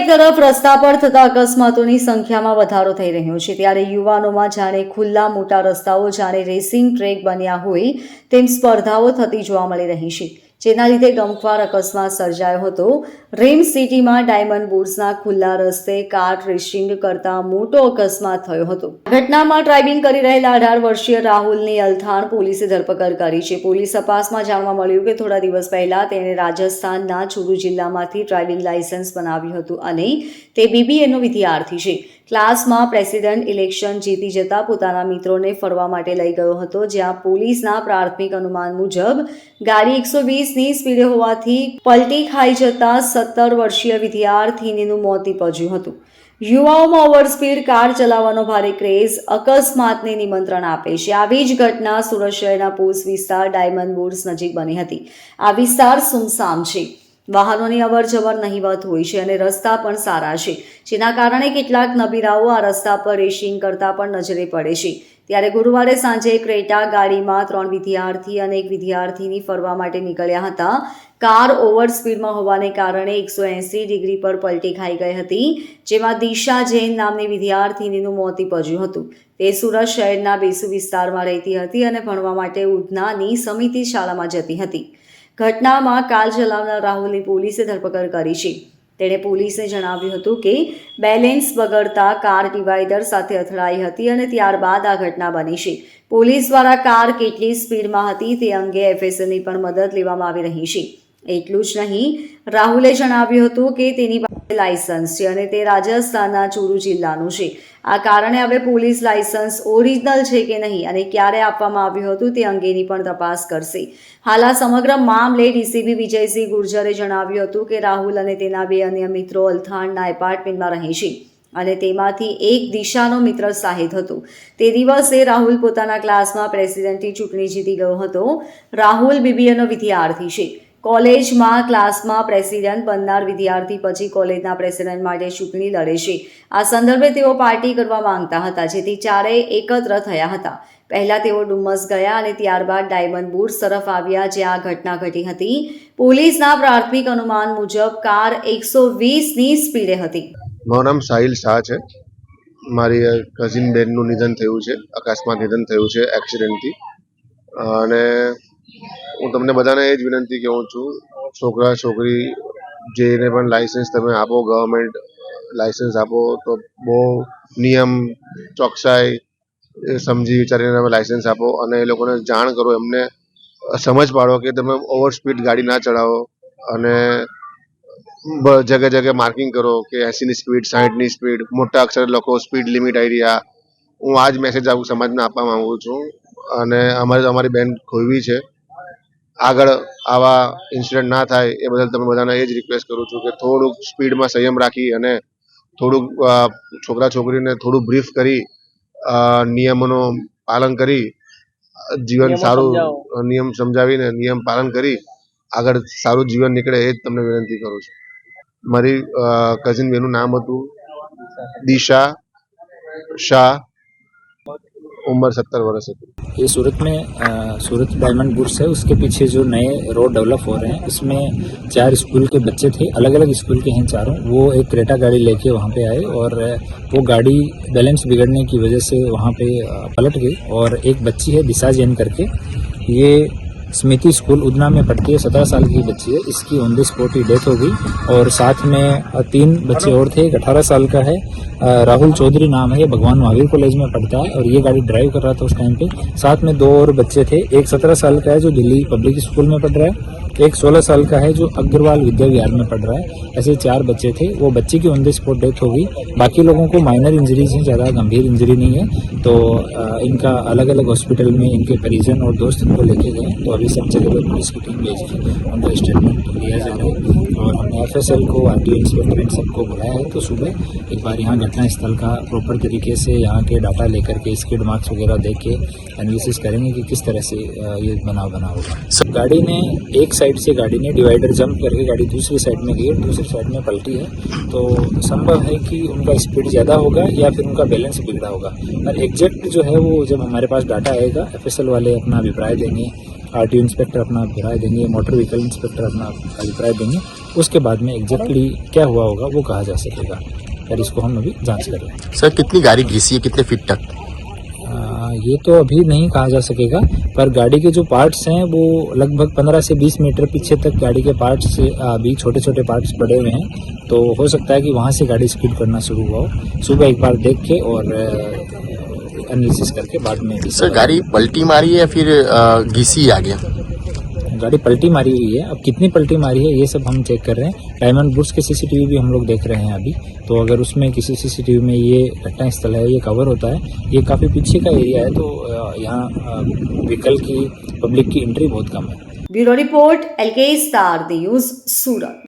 એક તરફ રસ્તા પર થતા અકસ્માતોની સંખ્યામાં વધારો થઈ રહ્યો છે, ત્યારે યુવાનોમાં જાણે ખુલ્લા મોટા રસ્તાઓ જાણે રેસિંગ ટ્રેક બન્યા હોય તેમ સ્પર્ધાઓ થતી જોવા મળી રહી છે, જેના લીધે ગમખ્વાર અકસ્માત સર્જાયો હતો। રેમ સિટીમાં ડાયમંડ બુર્સના ખુલ્લા રસ્તે કાર રેસિંગ કરતા મોટો અકસ્માત થયો હતો। ઘટનામાં ડ્રાઇવિંગ કરી રહેલા 18 વર્ષીય રાહુલની અલથાણ પોલીસે ધરપકડ કરી છે। પોલીસ તપાસમાં જાણવા મળ્યું કે થોડા દિવસ પહેલા તેણે રાજસ્થાનના ચુરુ જિલ્લામાંથી ડ્રાઇવિંગ લાયસન્સ બનાવ્યું હતું અને તે BBAનો વિદ્યાર્થી છે। ક્લાસમાં પ્રેસિડેન્ટ ઇલેક્શન જીતી જતા પોતાના મિત્રોને ફરવા માટે લઈ ગયો હતો, જ્યાં પોલીસના પ્રાથમિક અનુમાન મુજબ ગાડી 120ની સ્પીડે હોવાથી પલટી ખાઈ જતા 17 વર્ષીય વિદ્યાર્થીનીનું મોત નીપજ્યું હતું। યુવાઓમાં ઓવરસ્પીડ કાર ચલાવવાનો ભારે ક્રેઝ અકસ્માતને નિમંત્રણ આપે છે। આવી જ ઘટના સુરત શહેરના પોસ્ટ વિસ્તાર ડાયમંડ બુર્સ નજીક બની હતી। આ વિસ્તાર સુમસામ છે, વાહનોની અવરજવર નહિવત હોય છે અને રસ્તા પણ સારા છે, જેના કારણે કેટલાક નબીરાઓ આ રસ્તા પર રેસિંગ કરતા પણ નજરે પડે છે। ત્યારે ગુરુવારે સાંજે ક્રેટા ગાડીમાં 3 વિદ્યાર્થી અને એક વિદ્યાર્થીની ફરવા માટે નીકળ્યા હતા। કાર ઓવર સ્પીડમાં હોવાને કારણે 180 ડિગ્રી પર પલટી ખાઈ ગઈ હતી, જેમાં દિશા જૈન નામની વિદ્યાર્થીનીનું મોત નીપજ્યું હતું। તે સુરત શહેરના બેસુ વિસ્તારમાં રહેતી હતી અને ભણવા માટે ઉધનાની સમિતિ શાળામાં જતી હતી। ઘટનામાં કાર ચલાવનાર રાહુલની પોલીસે ધરપકડ કરી છે। તેણે પોલીસને જણાવ્યું હતું કે બેલેન્સ બગડતા કાર ડિવાઈડર સાથે અથડાઈ હતી અને ત્યારબાદ આ ઘટના બની છે। પોલીસ દ્વારા કાર કેટલી સ્પીડમાં હતી તે અંગે FSLની પણ મદદ લેવામાં આવી રહી છે। એટલું જ નહીં, રાહુલે જણાવ્યું હતું કે તેની પાસે લાયસન્સ છે અને તે રાજસ્થાનના ચુરુ જિલ્લાનું છે। આ કારણે હવે પોલીસ લાયસન્સ ઓરિજિનલ છે કે નહીં અને ક્યારે આપવામાં આવ્યું હતું તે અંગેની પણ તપાસ કરશે। હાલ આ સમગ્ર મામલે ડીસીપી વિજયસિંહ ગુર્જરે જણાવ્યું હતું કે રાહુલ અને તેના 2 અન્ય મિત્રો અલથાણના એપાર્ટમેન્ટમાં રહે છે અને તેમાંથી એક દિશાનો મિત્ર શાહિદ હતો। તે દિવસે રાહુલ પોતાના ક્લાસમાં પ્રેસિડેન્ટની ચૂંટણી જીતી ગયો હતો। રાહુલ BBAનો વિદ્યાર્થી છે। કોલેજમાં ક્લાસમાં પ્રેસિડેન્ટ બનનાર વિદ્યાર્થી પછી કોલેજના પ્રેસિડેન્ટ માટે ચૂંટણી લડે છે। આ સંદર્ભે તેઓ પાર્ટી કરવા માંગતા હતા, જેથી ચારેય એકત્ર થયા હતા। પહેલા તેઓ ડુમસ ગયા અને ત્યારબાદ ડાયમંડ બુર્સ તરફ આવ્યા, જ્યાં આ ઘટના ઘટી હતી। પોલીસના પ્રાથમિક અનુમાન મુજબ કાર 120ની સ્પીડે હતી। મારું નામ સાહિલ શાહ છે। મારી કઝિન બેનનું નિધન થયું છે, અકસ્માત નિધન થયું છે એક્સિડન્ટથી। અને હું તમને બધાને એ જ વિનંતી કહું છું, છોકરા છોકરી જેને પણ લાયસન્સ તમે આપો, ગવર્મેન્ટ લાયસન્સ આપો તો બહુ નિયમ ચોકસાઈ સમજી વિચારીને તમે લાયસન્સ આપો અને એ લોકોને જાણ કરો, એમને સમજ પાડો કે તમે ઓવર સ્પીડ ગાડી ના ચલાવો અને જગ્યા જગ્યાએ માર્કિંગ કરો કે 80ની સ્પીડ, 60ની સ્પીડ, મોટા અક્ષર લખો, સ્પીડ લિમિટ આવી। હું આ જ મેસેજ આવું સમાજને આપવા માંગુ છું અને અમારી બેન ખોઈવી છે। આગળ આવા ઇન્સિડન્ટ ના થાય એ બદલ તમે બધાને એ જ રિક્વેસ્ટ કરું છું કે થોડુંક સ્પીડમાં સંયમ રાખી અને થોડુંક છોકરા છોકરીને થોડું બ્રીફ કરી નિયમોનું પાલન કરી જીવન સારું, નિયમ સમજાવીને નિયમ પાલન કરી આગળ સારું જીવન નીકળે એ જ તમને વિનંતી કરું છું। મારી કઝિન બેનનું નામ હતું દિશા शाह, उम्र 17 वर्ष है। ये सूरत में सूरत डायमंड बुर्स है, उसके पीछे जो नए रोड डेवलप हो रहे हैं उसमें 4 स्कूल के बच्चे थे, अलग अलग स्कूल के हैं चारों। वो एक क्रेटा गाड़ी लेके वहाँ पे आए और वो गाड़ी बैलेंस बिगड़ने की वजह से वहाँ पे पलट गई और एक बच्ची है दिशा जैन करके, ये स्मृति स्कूल उधना में पढ़ती है, 17 साल की बच्ची है। इसकी on the spot he death हो गई और साथ में 3 बच्चे और थे। एक 18 साल का है राहुल चौधरी नाम है, ये भगवान महावीर कॉलेज में पढ़ता है और ये गाड़ी ड्राइव कर रहा था उस टाइम पे। साथ में 2 और बच्चे थे, एक 17 साल का है जो दिल्ली पब्लिक स्कूल में पढ़ रहा है, एक 16 साल का है जो अग्रवाल विद्या विहार में पढ़ रहा है। ऐसे 4 बच्चे थे। वो बच्चे की ऑन द स्पॉट डेथ हो गई। बाकी लोगों को माइनर इंजरीज हैं, ज़्यादा गंभीर इंजरी नहीं है। तो इनका अलग अलग हॉस्पिटल में इनके परिजन और दोस्त इनको लेके गए, तो अभी सब जगह पर पुलिस की टीम भेज के उनका स्टेटमेंट लिया जा रहा है और हमने FSL को, RTO इंस्पेक्टर इन सबको बुलाया है। तो सुबह एक बार यहाँ घटना स्थल का प्रॉपर तरीके से यहाँ के डाटा लेकर के स्किड मार्क्स वगैरह देख के एनालिसिस करेंगे कि किस तरह से ये बनाव बना होगा। सब गाड़ी ने एक साइड से गाड़ी ने डिवाइडर जंप करके गाड़ी दूसरी साइड में गई, दूसरी साइड में पलटी है। तो संभव है कि उनका स्पीड ज़्यादा होगा या फिर उनका बैलेंस बिगड़ा होगा। और एग्जैक्ट जो है वो जब हमारे पास डाटा आएगा, FSL वाले अपना अभिप्राय देंगे, RTO इंस्पेक्टर अपना अभिप्राय देंगे, मोटर व्हीकल इंस्पेक्टर अपना अभिप्राय देंगे उसके बाद में एग्जैक्टली क्या हुआ होगा वो कहा जा सकेगा, पर इसको हम अभी जांच कर रहे हैं। सर कितनी गाड़ी घिसी है, कितने फीट तक? ये तो अभी नहीं कहा जा सकेगा, पर गाड़ी के जो पार्ट्स हैं वो लगभग 15 से 20 मीटर पीछे तक गाड़ी के पार्ट्स अभी छोटे छोटे पार्ट्स पड़े हुए हैं, तो हो सकता है कि वहाँ से गाड़ी स्किड करना शुरू हुआ हो। सुबह एक बार देख के और एनालिसिस करके बाद में। सर गाड़ी पलटी मारी है या फिर घिसी आ गया? गाड़ी पलटी मारी हुई है, अब कितनी पलटी मारी है ये सब हम चेक कर रहे हैं। डायमंड बुर्स के सीसीटीवी भी हम लोग देख रहे हैं अभी, तो अगर उसमें किसी सीसीटीवी में ये घटना स्थल है, ये कवर होता है, ये काफ़ी पीछे का एरिया है, तो यहाँ व्हीकल की पब्लिक की एंट्री बहुत कम है। Bureau report LK star news सूरत।